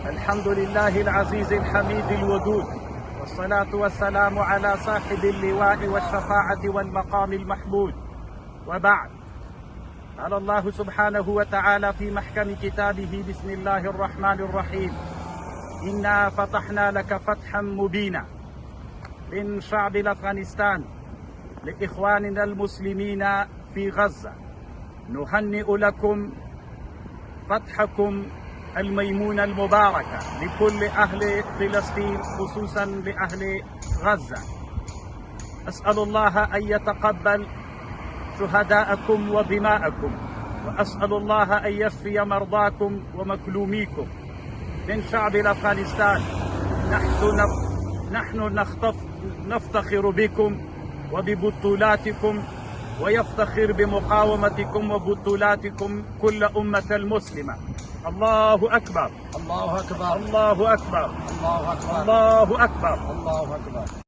الحمد لله العزيز الحميد الودود، والصلاة والسلام على صاحب اللواء والشفاعة والمقام المحمود. وبعد، قال الله سبحانه وتعالى في محكم كتابه: بسم الله الرحمن الرحيم، إنا فتحنا لك فتحا مبينا. من شعب أفغانستان لإخواننا المسلمين في غزة، نهنئ لكم فتحكم الميمونة المباركة لكل أهل فلسطين، خصوصا لأهل غزة. أسأل الله أن يتقبل شهداءكم ودماءكم، وأسأل الله أن يشفي مرضاكم ومكلوميكم. من شعب أفغانستان نحن نفتخر بكم وببطولاتكم، ويفتخر بمقاومتكم وبطولاتكم كل أمة المسلمة. الله أكبر، الله أكبر، الله أكبر، الله أكبر، الله أكبر. الله أكبر.